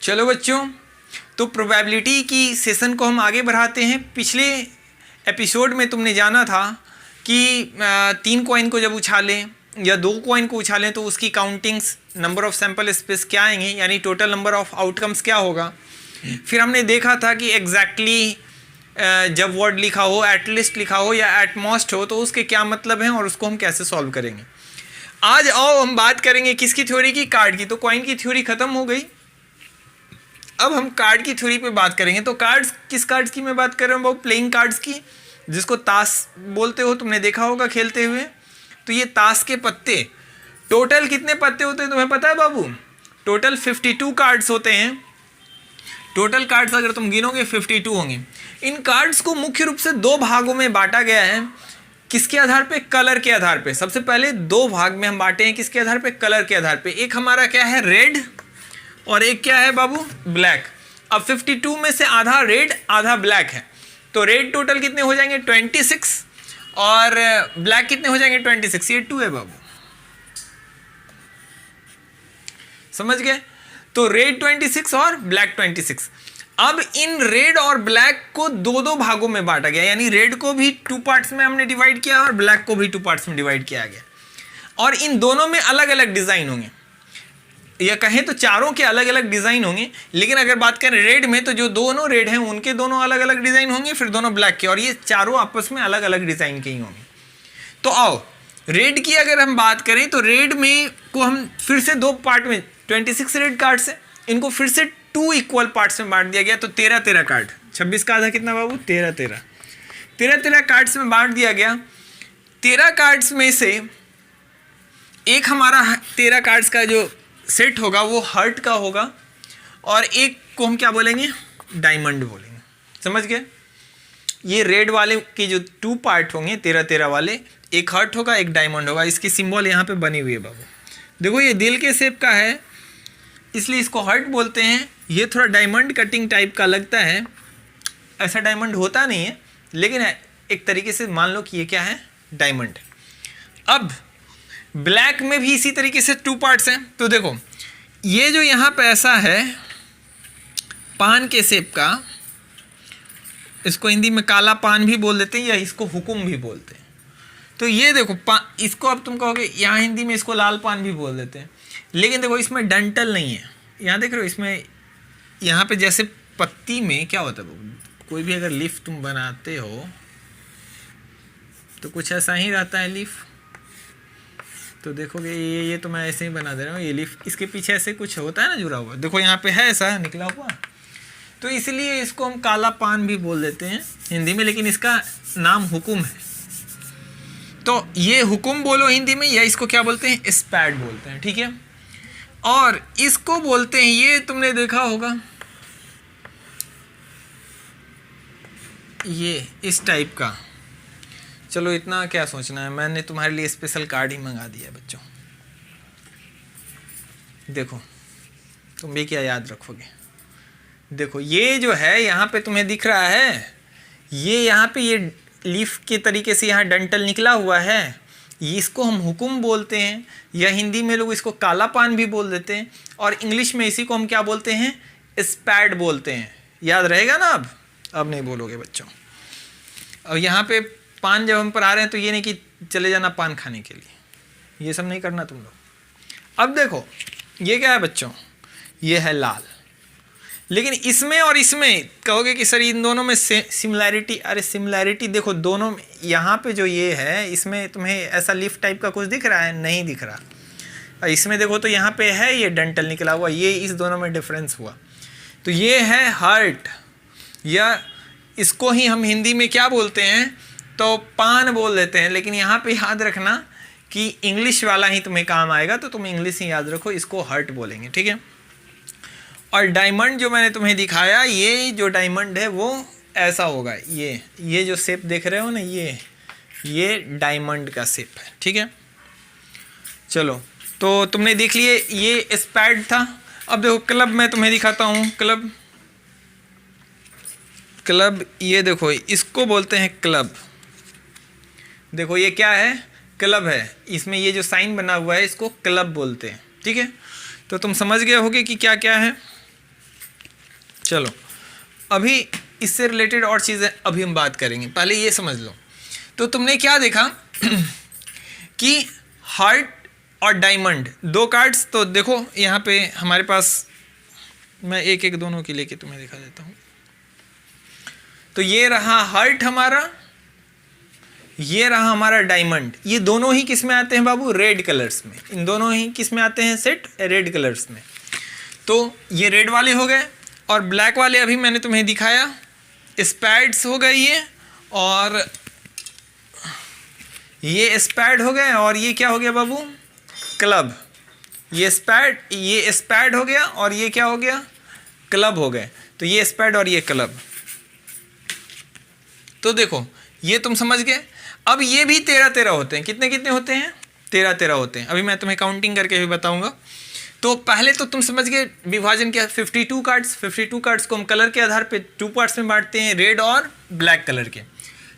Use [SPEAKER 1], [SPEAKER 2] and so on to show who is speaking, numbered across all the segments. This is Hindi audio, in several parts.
[SPEAKER 1] चलो बच्चों, तो प्रोबेबिलिटी की सेशन को हम आगे बढ़ाते हैं। पिछले एपिसोड में तुमने जाना था कि 3 कॉइन को जब उछालें या 2 कॉइन को उछालें तो उसकी countings number of sample space क्या आएंगे, यानी टोटल नंबर ऑफ आउटकम्स क्या होगा। फिर हमने देखा था कि एग्जैक्टली जब वर्ड लिखा हो, एटलिस्ट लिखा हो या एटमोस्ट हो तो उसके क्या मतलब हैं और उसको हम कैसे सॉल्व करेंगे। आज आओ हम बात करेंगे किसकी थ्योरी की, कार्ड की। तो कॉइन की थ्योरी खत्म हो गई, अब हम कार्ड की थ्योरी पे बात करेंगे। तो कार्ड्स, किस कार्ड्स की मैं बात कर रहा हूँ? वो प्लेइंग कार्ड्स की, जिसको ताश बोलते हो, तुमने देखा होगा खेलते हुए। तो ये ताश के पत्ते, टोटल कितने पत्ते होते हैं तुम्हें पता है बाबू? टोटल 52 कार्ड्स होते हैं। टोटल कार्ड्स अगर तुम गिनोगे 52 होंगे। इन कार्ड्स को मुख्य रूप से 2 भागों में बांटा गया है। किसके आधार पे? कलर के आधार पे। सबसे पहले 2 भाग में हम बांटे हैं, किसके आधार पे? कलर के आधार पे। एक हमारा क्या है? रेड, और एक क्या है बाबू? ब्लैक। अब 52 में से आधा रेड आधा ब्लैक है, तो रेड टोटल कितने हो जाएंगे? 26, और ब्लैक कितने हो जाएंगे? 26। ये 2 है बाबू, समझ गए? तो रेड 26 और ब्लैक 26। अब इन रेड और ब्लैक को 2-2 भागों में बांटा गया, यानी रेड को भी 2 पार्ट्स में हमने डिवाइड किया और ब्लैक को भी 2 पार्ट्स में डिवाइड किया गया। और इन दोनों में अलग अलग डिजाइन होंगे, या कहें तो चारों के अलग अलग डिजाइन होंगे। लेकिन अगर बात करें रेड में, तो जो दोनों रेड हैं उनके दोनों अलग अलग डिजाइन होंगे, फिर दोनों ब्लैक के, और ये चारों आपस में अलग अलग डिजाइन के ही होंगे। तो आओ रेड की अगर हम बात करें तो रेड में को हम फिर से 2 पार्ट में, 26 रेड कार्ड्स है, इनको फिर से 2 इक्वल पार्ट्स में बांट दिया गया। तो 13 कार्ड, 26 का आधा कितना बाबू? 13 कार्ड्स में बांट दिया गया। 13 कार्ड्स में से एक हमारा 13 कार्ड्स का जो सेट होगा वो हार्ट का होगा, और एक को हम क्या बोलेंगे? डायमंड बोलेंगे। समझ गए? ये रेड वाले के जो 2 पार्ट होंगे 13 वाले, एक हार्ट होगा एक डायमंड होगा। इसकी सिंबल यहाँ पे बनी हुई है बाबू, देखो ये दिल के शेप का है इसलिए इसको हार्ट बोलते हैं। ये थोड़ा डायमंड कटिंग टाइप का लगता है, ऐसा डायमंड होता नहीं है, लेकिन एक तरीके से मान लो कि ये क्या है? डायमंड। अब ब्लैक में भी इसी तरीके से 2 पार्ट्स हैं। तो देखो ये जो यहाँ पे ऐसा है पान के शेप का, इसको हिंदी में काला पान भी बोल देते हैं या इसको हुकुम भी बोलते हैं। तो ये देखो इसको अब तुम कहोगे, यहाँ हिंदी में इसको लाल पान भी बोल देते हैं, लेकिन देखो इसमें डंटल नहीं है। यहाँ देख रहे हो, इसमें यहाँ पे जैसे पत्ती में क्या होता है, कोई भी अगर लीफ तुम बनाते हो तो कुछ ऐसा ही रहता है लीफ। तो देखोगे ये तो मैं ऐसे ही बना दे रहा हूँ, ये लीफ, इसके पीछे ऐसे कुछ होता है ना जुड़ा हुआ, देखो यहाँ पे है ऐसा निकला हुआ। तो इसलिए इसको हम काला पान भी बोल देते हैं हिंदी में, लेकिन इसका नाम हुकुम है। तो ये हुकुम बोलो हिंदी में, या इसको क्या बोलते हैं? स्पैड बोलते हैं, ठीक है। और इसको बोलते हैं, ये तुमने देखा होगा, ये इस टाइप का। चलो इतना क्या सोचना है, मैंने तुम्हारे लिए स्पेशल कार्ड ही मंगा दिया बच्चों। देखो तुम भी क्या याद रखोगे। देखो ये जो है यहाँ पे तुम्हें दिख रहा है, ये यहाँ पे ये लीफ के तरीके से यहाँ डंटल निकला हुआ है, इसको हम हुकुम बोलते हैं, या हिंदी में लोग इसको काला पान भी बोल देते हैं, और इंग्लिश में इसी को हम क्या बोलते हैं? स्पैड बोलते हैं। याद रहेगा ना? अब नहीं बोलोगे बच्चों। और यहाँ पे पान जब हम पर आ रहे हैं तो ये नहीं कि चले जाना पान खाने के लिए, ये सब नहीं करना तुम लोग। अब देखो ये क्या है बच्चों? ये है लाल। लेकिन इसमें और इसमें कहोगे कि सर इन दोनों में सिमिलैरिटी, अरे सिमिलैरिटी देखो दोनों में, यहाँ पे जो ये है इसमें तुम्हें ऐसा लीफ टाइप का कुछ दिख रहा है? नहीं दिख रहा। और इसमें देखो तो यहाँ पे है ये डंटल निकला हुआ, ये इस दोनों में डिफरेंस हुआ। तो ये है हार्ट, या इसको ही हम हिंदी में क्या बोलते हैं? तो पान बोल देते हैं। लेकिन यहाँ पे याद रखना कि इंग्लिश वाला ही तुम्हें काम आएगा, तो तुम इंग्लिश ही याद रखो, इसको हार्ट बोलेंगे, ठीक है। और डायमंड जो मैंने तुम्हें दिखाया, ये जो डायमंड है वो ऐसा होगा, ये जो शेप देख रहे हो ना, ये डायमंड का शेप है, ठीक है। चलो तो तुमने देख लिए ये स्पैड था। अब देखो क्लब मैं तुम्हें दिखाता हूँ। क्लब ये देखो, इसको बोलते हैं क्लब। देखो ये क्या है? क्लब है। इसमें ये जो साइन बना हुआ है इसको क्लब बोलते हैं, ठीक है। तो तुम समझ गए होगे कि क्या क्या है। चलो अभी इससे रिलेटेड और चीज़ें अभी हम बात करेंगे, पहले ये समझ लो। तो तुमने क्या देखा कि हार्ट और डायमंड दो कार्ड्स, तो देखो यहाँ पे हमारे पास, मैं एक एक दोनों की लेके तुम्हें दिखा देता हूँ। तो ये रहा हार्ट हमारा, ये रहा हमारा डायमंड। ये दोनों ही किस में आते हैं बाबू? रेड कलर्स में। इन दोनों ही किस में आते हैं? सेट रेड कलर्स में। तो ये रेड वाले हो गए, और ब्लैक वाले अभी मैंने तुम्हें दिखाया, स्पैड्स हो गए ये, और ये स्पैड हो गए, और ये क्या हो गया बाबू? क्लब। ये स्पैड हो गया, और ये क्या हो गया? क्लब हो गए। तो ये स्पैड और ये क्लब। तो देखो ये तुम समझ गए। अब ये भी 13-13 होते हैं। कितने कितने होते हैं? 13-13 होते हैं। अभी मैं तुम्हें काउंटिंग करके भी बताऊंगा। तो पहले तो तुम समझ गए विभाजन क्या? 52 कार्ड्स। 52 कार्ड्स को हम कलर के आधार पे 2 पार्ट्स में बांटते हैं, रेड और ब्लैक कलर के।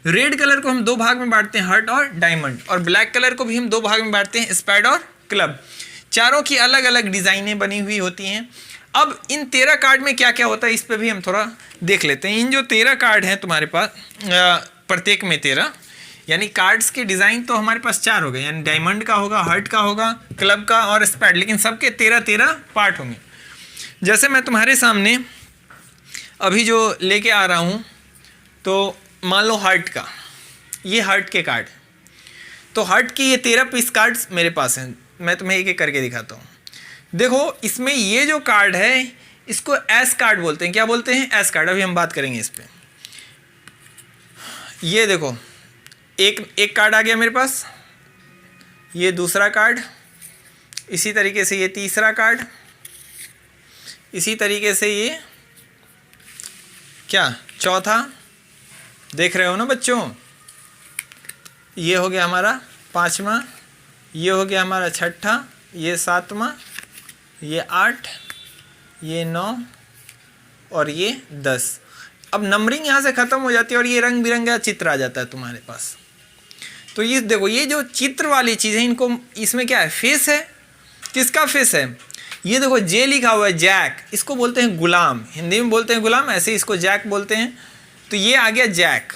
[SPEAKER 1] रेड कलर को हम 2 भाग में बांटते हैं, हार्ट और डायमंड, और ब्लैक कलर को भी हम 2 भाग में बांटते हैं, स्पैड और क्लब। चारों की अलग अलग डिज़ाइनें बनी हुई होती हैं। अब इन 13 कार्ड में क्या क्या होता है इस पर भी हम थोड़ा देख लेते हैं। इन जो 13 कार्ड हैं तुम्हारे पास, प्रत्येक में 13, यानी कार्ड्स के डिज़ाइन तो हमारे पास 4 हो गए, यानी डायमंड का होगा, हार्ट का होगा, क्लब का और स्पैड, लेकिन सबके 13-13 पार्ट होंगे। जैसे मैं तुम्हारे सामने अभी जो लेके आ रहा हूँ, तो मान लो हार्ट का, ये हार्ट के कार्ड, तो हार्ट की ये 13 पीस कार्ड्स मेरे पास हैं। मैं तुम्हें एक एक करके दिखाता हूँ। देखो इसमें ये जो कार्ड है इसको एस कार्ड बोलते हैं। क्या बोलते हैं? S card. अभी हम बात करेंगे इस पर। ये देखो एक कार्ड आ गया मेरे पास, ये दूसरा कार्ड, इसी तरीके से ये तीसरा कार्ड, इसी तरीके से ये क्या चौथा, देख रहे हो ना बच्चों? ये हो गया हमारा 5वां, ये हो गया हमारा 6ठा, ये 7वां, ये 8, ये 9 और ये 10। अब नंबरिंग यहाँ से ख़त्म हो जाती है और ये रंग बिरंगा चित्र आ जाता है तुम्हारे पास। तो ये देखो, ये जो चित्र वाली चीज़ है, इनको, इसमें क्या है? फेस है। किसका फेस है? ये देखो जे लिखा हुआ है, जैक। इसको बोलते हैं गुलाम, हिंदी में बोलते हैं गुलाम, ऐसे इसको जैक बोलते हैं। तो ये आ गया जैक।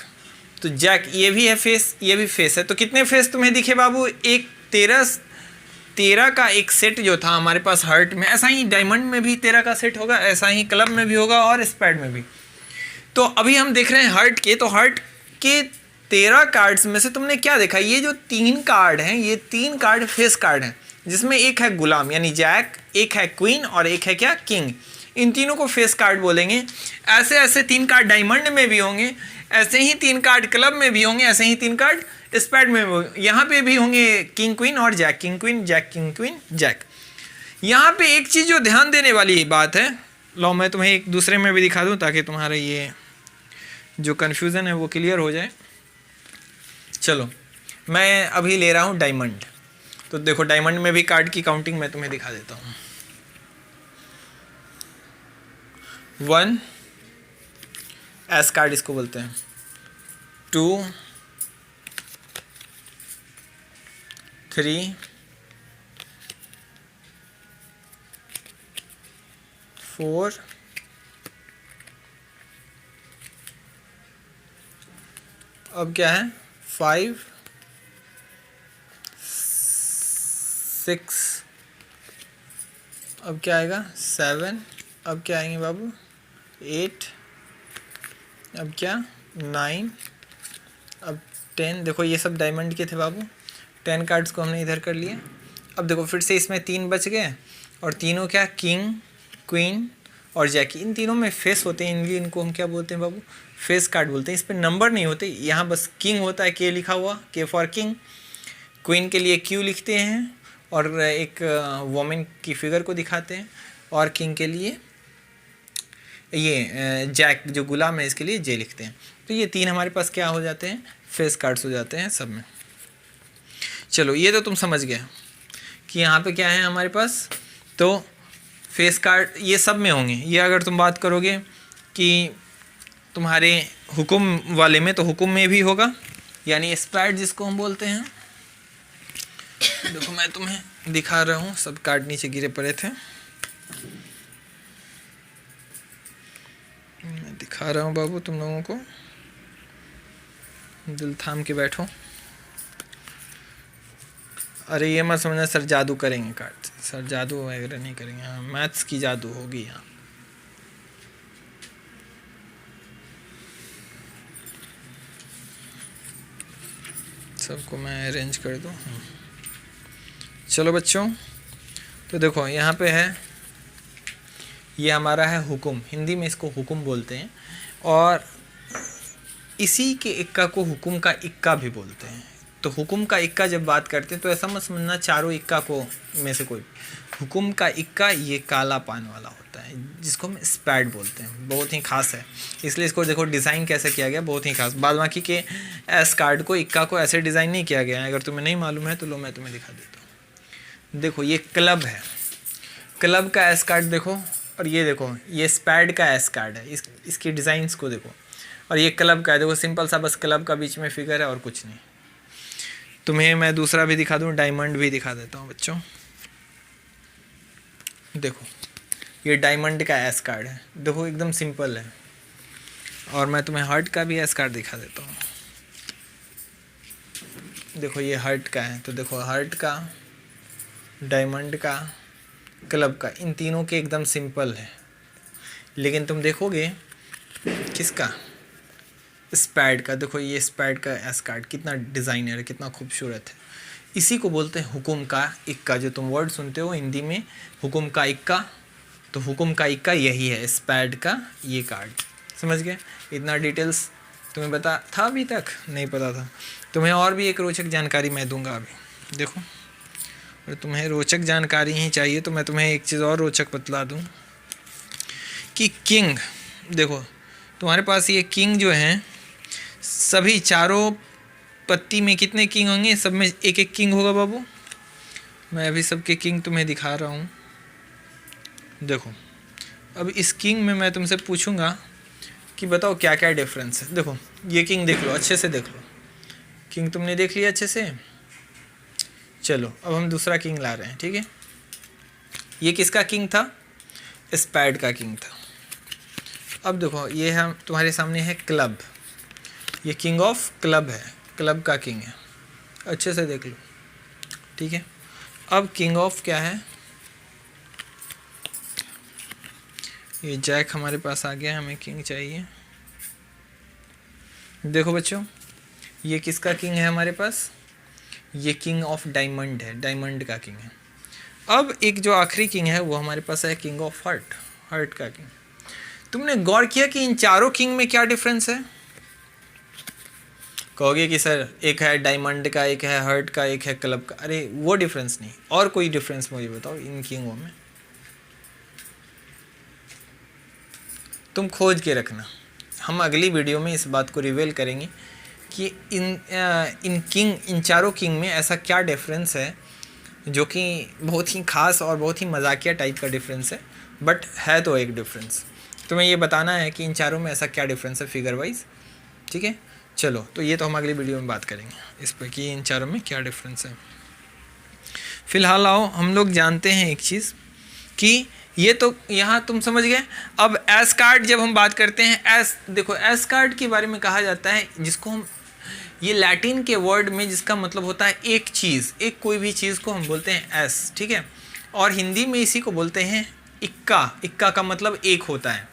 [SPEAKER 1] तो जैक ये भी है फेस, ये भी फेस है। तो कितने फेस तुम्हें दिखे बाबू? एक 13 का एक सेट जो था हमारे पास हार्ट में, ऐसा ही डायमंड में भी 13 का सेट होगा, ऐसा ही क्लब में भी होगा और स्पैड में भी। तो अभी हम देख रहे हैं हार्ट के। तो हार्ट के 13 कार्ड्स में से तुमने क्या देखा? ये जो 3 कार्ड हैं, ये 3 कार्ड फेस कार्ड हैं, जिसमें एक है गुलाम यानी जैक, एक है क्वीन और एक है क्या? किंग। इन तीनों को फेस कार्ड बोलेंगे। ऐसे ऐसे 3 कार्ड डायमंड में भी होंगे, ऐसे ही 3 कार्ड क्लब में भी होंगे, ऐसे ही 3 कार्ड स्पैड में भी। यहाँ पे भी होंगे किंग क्वीन और jack, king queen jack, king queen jack. यहाँ पे एक चीज़ जो ध्यान देने वाली बात है, लो मैं तुम्हें एक दूसरे में भी दिखा दूँ ताकि तुम्हारा ये जो कन्फ्यूज़न है वो क्लियर हो जाए। चलो मैं अभी ले रहा हूँ डायमंड। तो देखो डायमंड में भी कार्ड की काउंटिंग मैं तुम्हें दिखा देता हूँ। 1 एस कार्ड इसको बोलते हैं, 2 3 4 अब क्या है 5 6 अब क्या आएगा 7 अब क्या आएंगे बाबू 8 अब क्या 9 अब 10। देखो ये सब डायमंड के थे बाबू, 10 कार्ड्स को हमने इधर कर लिए। अब देखो फिर से इसमें 3 बच गए और तीनों क्या किंग क्वीन और जैकी, इन तीनों में फेस होते हैं, इनलिए इनको हम क्या बोलते हैं बाबू फेस कार्ड बोलते हैं। इस पर नंबर नहीं होते, यहाँ बस किंग होता है, के लिखा हुआ, के फॉर किंग। क्वीन के लिए क्यू लिखते हैं और एक वोमेन की फिगर को दिखाते हैं, और किंग के लिए ये जैक जो गुलाम है इसके लिए जे लिखते हैं। तो ये 3 हमारे पास क्या हो जाते हैं फेस कार्ड्स हो जाते हैं सब में। चलो ये तो तुम समझ गए कि यहाँ पे क्या है हमारे पास। तो फेस कार्ड ये सब में होंगे। ये अगर तुम बात करोगे कि तुम्हारे हुक्म वाले में, तो हुक्म में भी होगा, यानी स्पैड जिसको हम बोलते हैं। देखो मैं तुम्हें दिखा रहा हूँ, सब कार्ड नीचे गिरे पड़े थे। दिखा रहा हूँ बाबू तुम लोगों को, दिल थाम के बैठो। अरे ये मत समझना सर जादू करेंगे कार्ड, सर जादू वगैरह नहीं करेंगे, हाँ मैथ्स की जादू होगी यहाँ। सबको मैं अरेंज कर दूँ। चलो बच्चों, तो देखो यहाँ पे है, ये हमारा है हुकुम, हिंदी में इसको हुकुम बोलते हैं, और इसी के इक्का को हुकुम का इक्का भी बोलते हैं। तो हुकुम का इक्का जब बात करते हैं तो ऐसा मत समझना चारों इक्का को में से कोई, हुकुम का इक्का ये काला पान वाला होता है जिसको हम स्पैड बोलते हैं, बहुत ही खास है, इसलिए इसको देखो डिज़ाइन कैसे किया गया, बहुत ही खास। बाद बाकी के एस कार्ड को इक्का को ऐसे डिज़ाइन नहीं किया गया है, अगर तुम्हें नहीं मालूम है तो लो मैं तुम्हें दिखा देता हूँ। देखो ये क्लब है, क्लब का एस कार्ड देखो, और ये देखो ये स्पैड का एस कार्ड है, इसकी डिज़ाइंस को देखो, और ये क्लब का है, देखो सिंपल सा बस क्लब का बीच में फिगर है और कुछ नहीं। तुम्हें मैं दूसरा भी दिखा दूँ, डायमंड भी दिखा देता हूँ बच्चों। देखो ये डायमंड का एस कार्ड है, देखो एकदम सिंपल है, और मैं तुम्हें हार्ट का भी एस कार्ड दिखा देता हूँ। देखो ये हार्ट का है, तो देखो हार्ट का, डायमंड का, क्लब का, इन तीनों के एकदम सिंपल है। लेकिन तुम देखोगे किसका, स्पैड का, देखो ये स्पैड का एस कार्ड कितना डिज़ाइनर है, कितना खूबसूरत है। इसी को बोलते हैं हुकुम का इक्का, जो तुम वर्ड सुनते हो हिंदी में हुकुम का इक्का, तो हुकुम का इक्का यही है, स्पैड का ये कार्ड। समझ गए? इतना डिटेल्स तुम्हें पता था, अभी तक नहीं पता था। तुम्हें और भी एक रोचक जानकारी मैं दूंगा अभी, देखो, और तुम्हें रोचक जानकारी ही चाहिए तो मैं तुम्हें एक चीज़ और रोचक बतला दूं कि किंग, देखो तुम्हारे पास ये किंग जो हैं, सभी चारों पत्ती में कितने किंग होंगे, सब में एक एक किंग होगा बाबू। मैं अभी सबके किंग तुम्हें दिखा रहा हूँ। देखो अब इस किंग में मैं तुमसे पूछूंगा कि बताओ क्या क्या डिफरेंस है। देखो ये किंग देख लो, अच्छे से देख लो, किंग तुमने देख लिया अच्छे से। चलो अब हम दूसरा किंग ला रहे हैं, ठीक है। ये किसका किंग था, स्पैड का किंग था। अब देखो ये हम तुम्हारे सामने है क्लब, ये किंग ऑफ क्लब है, क्लब का किंग है, अच्छे से देख लो, ठीक है। अब किंग ऑफ क्या है, ये जैक हमारे पास आ गया, हमें किंग चाहिए। देखो बच्चों ये किसका किंग है हमारे पास, ये किंग ऑफ डायमंड है, डायमंड का किंग है। अब एक जो आखिरी किंग है वो हमारे पास है किंग ऑफ हार्ट, हार्ट का किंग। तुमने गौर किया कि इन चारों किंग में क्या डिफरेंस है? कहोगे कि सर एक है डायमंड का, एक है हार्ट का, एक है क्लब का। अरे वो डिफरेंस नहीं, और कोई डिफरेंस मुझे बताओ इन किंगों में, तुम खोज के रखना। हम अगली वीडियो में इस बात को रिवील करेंगे कि इन चारों किंग में ऐसा क्या डिफरेंस है जो कि बहुत ही खास और बहुत ही मजाकिया टाइप का डिफरेंस है, बट है तो एक डिफरेंस। तुम्हें ये बताना है कि इन चारों में ऐसा क्या डिफरेंस है फिगर वाइज, ठीक है। चलो तो ये तो हम अगली वीडियो में बात करेंगे इस पर कि इन चारों में क्या डिफरेंस है। फिलहाल आओ हम लोग जानते हैं एक चीज़ कि ये तो यहाँ तुम समझ गए। अब एस कार्ड जब हम बात करते हैं, एस देखो एस कार्ड के बारे में कहा जाता है जिसको हम, ये लैटिन के वर्ड में जिसका मतलब होता है एक चीज़, एक कोई भी चीज़ को हम बोलते हैं एस, ठीक है। और हिंदी में इसी को बोलते हैं इक्का, इक्का का मतलब एक होता है।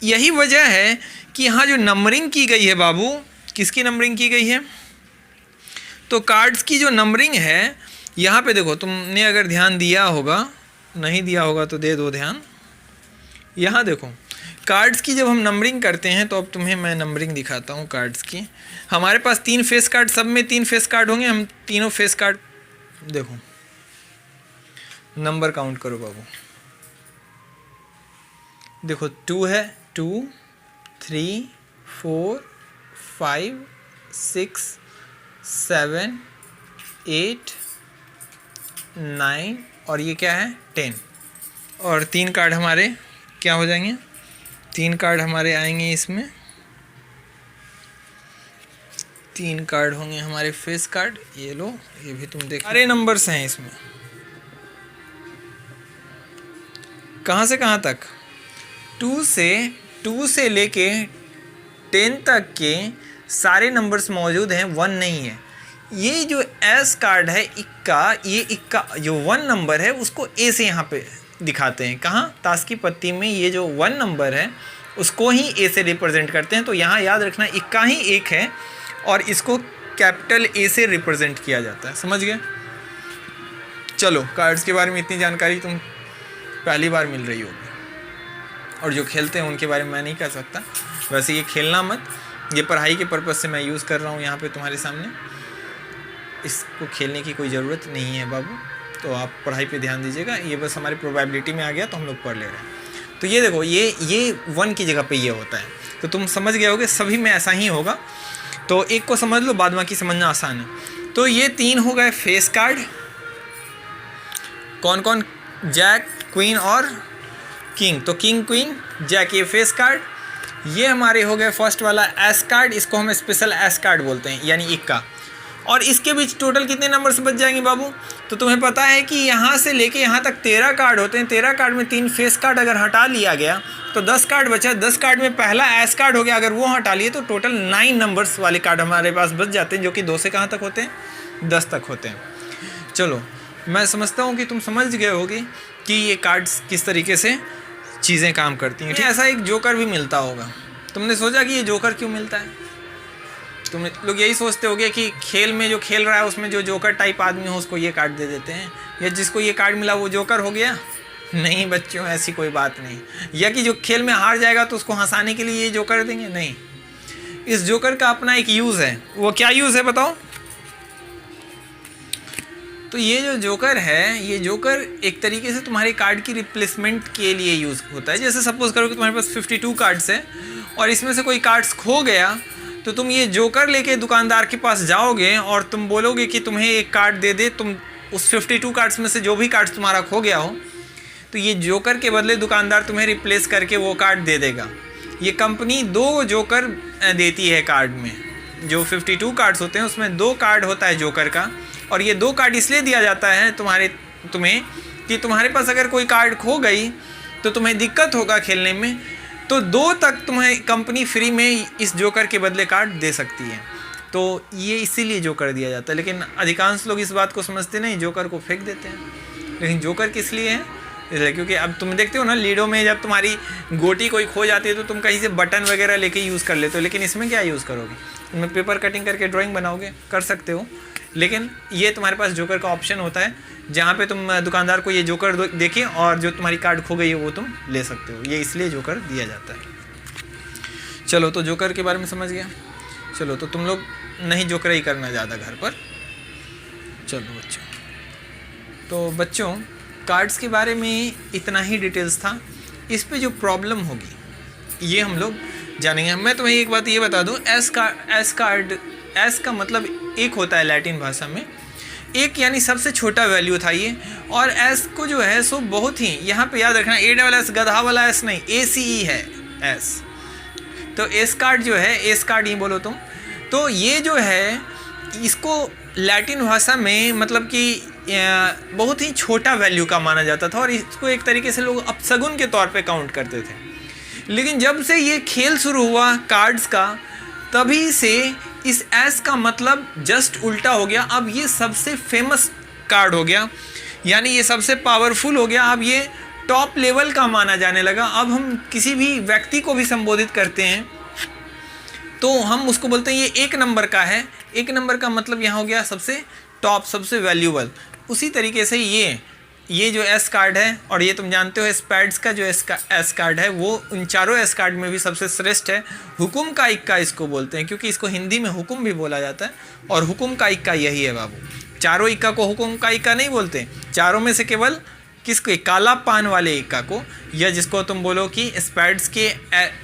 [SPEAKER 1] यही वजह है कि यहाँ जो नंबरिंग की गई है बाबू, किसकी नंबरिंग की गई है, तो कार्ड्स की जो नंबरिंग है यहाँ पे देखो, तुमने अगर ध्यान दिया होगा, नहीं दिया होगा तो दे दो ध्यान। यहाँ देखो कार्ड्स की जब हम नंबरिंग करते हैं तो अब तुम्हें मैं नंबरिंग दिखाता हूँ कार्ड्स की। हमारे पास 3 फेस कार्ड, सब में 3 फेस कार्ड होंगे, हम तीनों फेस कार्ड देखो, नंबर काउंट करो बाबू। देखो 2 है, 2 3 4 5 6 7 8 9 और ये क्या है 10। और 3 कार्ड हमारे क्या हो जाएंगे, 3 कार्ड हमारे आएंगे इसमें, 3 कार्ड होंगे हमारे फेस कार्ड। ये लो, ये भी तुम देख, सारे नंबर्स हैं इसमें, कहाँ से कहाँ तक, 2 से 2 से लेके 10 तक के सारे नंबर्स मौजूद हैं, 1 नहीं है। ये जो एस कार्ड है इक्का, ये इक्का जो 1 नंबर है उसको ए से यहाँ पे दिखाते हैं। कहाँ? ताश की पत्ती में ये जो 1 नंबर है उसको ही ए से रिप्रेजेंट करते हैं। तो यहाँ याद रखना इक्का ही एक है और इसको कैपिटल ए से रिप्रेजेंट किया जाता है। समझ गए? चलो, कार्ड्स के बारे में इतनी जानकारी तुम पहली बार मिल रही होगी, और जो खेलते हैं उनके बारे में मैं नहीं कह सकता। वैसे ये खेलना मत, ये पढ़ाई के पर्पज़ से मैं यूज़ कर रहा हूँ यहाँ पे तुम्हारे सामने। इसको खेलने की कोई ज़रूरत नहीं है बाबू, तो आप पढ़ाई पे ध्यान दीजिएगा। ये बस हमारी प्रोबेबिलिटी में आ गया तो हम लोग पढ़ ले रहे हैं। तो ये देखो, ये 1 की जगह पे ये होता है, तो तुम समझ गए होगे सभी में ऐसा ही होगा। तो एक को समझ लो, बाद बाकी समझना आसान है। तो ये 3 हो गए फेस कार्ड। कौन कौन? जैक, क्वीन और किंग। तो किंग, क्वीन, जैक, ये फेस कार्ड। ये हमारे हो गए फर्स्ट वाला एस कार्ड, इसको हम स्पेशल एस कार्ड बोलते हैं, यानी इक्का। और इसके बीच टोटल कितने नंबर्स बच जाएंगे बाबू? तो तुम्हें पता है कि यहाँ से लेके यहाँ तक 13 कार्ड होते हैं। 13 कार्ड में 3 फेस कार्ड अगर हटा लिया गया तो 10 कार्ड बचा। 10 कार्ड में पहला एस कार्ड हो गया, अगर वो हटा लिए तो टोटल 9 नंबर्स वाले कार्ड हमारे पास बच जाते हैं, जो कि 2 से कहाँ तक होते हैं? 10 तक होते हैं। चलो, मैं समझता हूँ कि तुम समझ गए होगे कि ये कार्ड्स किस तरीके से चीज़ें काम करती हैं। ऐसा एक जोकर भी मिलता होगा। तुमने सोचा कि ये जोकर क्यों मिलता है? तुम लोग यही सोचते होगे कि खेल में जो खेल रहा है उसमें जो जोकर टाइप आदमी हो उसको ये कार्ड दे देते हैं, या जिसको ये कार्ड मिला वो जोकर हो गया। नहीं बच्चों, ऐसी कोई बात नहीं। या कि जो खेल में हार जाएगा तो उसको हंसाने के लिए ये जोकर देंगे, नहीं। इस जोकर का अपना एक यूज़ है। वो क्या यूज़ है बताओ? तो ये जो जोकर है, ये जोकर एक तरीके से तुम्हारे कार्ड की रिप्लेसमेंट के लिए यूज़ होता है। जैसे सपोज करो कि तुम्हारे पास 52 कार्ड्स है और इसमें से कोई कार्ड्स खो गया, तो तुम ये जोकर लेके दुकानदार के पास जाओगे और तुम बोलोगे कि तुम्हें एक कार्ड दे दे। तुम उस 52 कार्ड्स में से जो भी कार्ड्स तुम्हारा खो गया हो, तो ये जोकर के बदले दुकानदार तुम्हें रिप्लेस करके वो कार्ड दे देगा। ये कंपनी 2 जोकर देती है कार्ड में। जो 52 कार्ड्स होते हैं उसमें 2 कार्ड होता है जोकर का, और ये 2 कार्ड इसलिए दिया जाता है तुम्हें कि तुम्हारे पास अगर कोई कार्ड खो गई तो तुम्हें दिक्कत होगा खेलने में, तो 2 तक तुम्हें कंपनी फ्री में इस जोकर के बदले कार्ड दे सकती है। तो ये इसीलिए जोकर दिया जाता है। लेकिन अधिकांश लोग इस बात को समझते नहीं, जोकर को फेंक देते हैं। लेकिन जोकर किस लिए है? इसलिए क्योंकि अब तुम देखते हो ना, लीडो में जब तुम्हारी गोटी कोई खो जाती है तो तुम कहीं से बटन वगैरह लेके यूज़ कर लेते हो। लेकिन इसमें क्या यूज़ करोगे? तुम्हें पेपर कटिंग करके ड्राइंग बनाओगे, कर सकते हो। लेकिन ये तुम्हारे पास जोकर का ऑप्शन होता है, जहाँ पे तुम दुकानदार को ये जोकर देके और जो तुम्हारी कार्ड खो गई है वो तुम ले सकते हो। ये इसलिए जोकर दिया जाता है। चलो, तो जोकर के बारे में समझ गया। चलो, तो तुम लोग नहीं जोकर ही करना ज़्यादा घर पर। चलो बच्चों, तो बच्चों कार्ड्स के बारे में इतना ही डिटेल्स था। इस पे जो प्रॉब्लम होगी ये हम लोग जानेंगे। मैं तुम्हें एक बात ये बता दूँ, एस का मतलब एक होता है लैटिन भाषा में, एक यानी सबसे छोटा वैल्यू था ये। और एस को जो है सो बहुत ही, यहाँ पे याद रखना, ए डबल एस गधा वाला एस नहीं, ACE है एस। तो एस कार्ड जो है, एस कार्ड ही बोलो तुम। तो ये जो है इसको लैटिन भाषा में मतलब कि बहुत ही छोटा वैल्यू का माना जाता था, और इसको एक तरीके से लोग अपशगुन के तौर पे काउंट करते थे। लेकिन जब से ये खेल शुरू हुआ कार्ड्स का, तभी से इस एस का मतलब जस्ट उल्टा हो गया। अब ये सबसे फेमस कार्ड हो गया, यानी ये सबसे पावरफुल हो गया। अब ये टॉप लेवल का माना जाने लगा। अब हम किसी भी व्यक्ति को भी संबोधित करते हैं तो हम उसको बोलते हैं ये 1 नंबर का है। 1 नंबर का मतलब यहाँ हो गया सबसे टॉप, सबसे वैल्यूबल। उसी तरीके से ये जो एस कार्ड है, और ये तुम जानते हो स्पैड्स का जो एस कार्ड है वो उन चारों एस कार्ड में भी सबसे श्रेष्ठ है। हुकुम का इक्का इसको बोलते हैं, क्योंकि इसको हिंदी में हुकुम भी बोला जाता है, और हुकुम का इक्का यही है बाबू। चारों इक्का को हुकुम का इक्का नहीं बोलते, चारों में से केवल किसको? काला पान वाले इक्का को, या जिसको तुम बोलो कि स्पैड्स के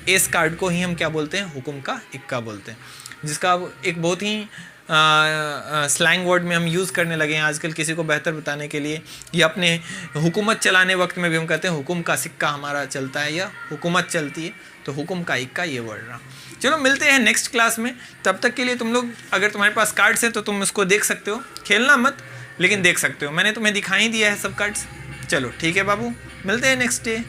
[SPEAKER 1] एस कार्ड को ही हम क्या बोलते हैं? हुकुम का इक्का बोलते हैं, जिसका एक बहुत ही स्लैंग वर्ड में हम यूज़ करने लगे हैं आजकल किसी को बेहतर बताने के लिए, या अपने हुकूमत चलाने वक्त में भी हम कहते हैं हुकुम का सिक्का हमारा चलता है या हुकूमत चलती है। तो हुकुम का इक्का ये वर्ड रहा। चलो, मिलते हैं नेक्स्ट क्लास में। तब तक के लिए तुम लोग, अगर तुम्हारे पास कार्ड्स हैं तो तुम उसको देख सकते हो, खेलना मत लेकिन देख सकते हो। मैंने तुम्हें दिखाई दिया है सब कार्ड्स। चलो ठीक है बाबू, मिलते हैं नेक्स्ट डे।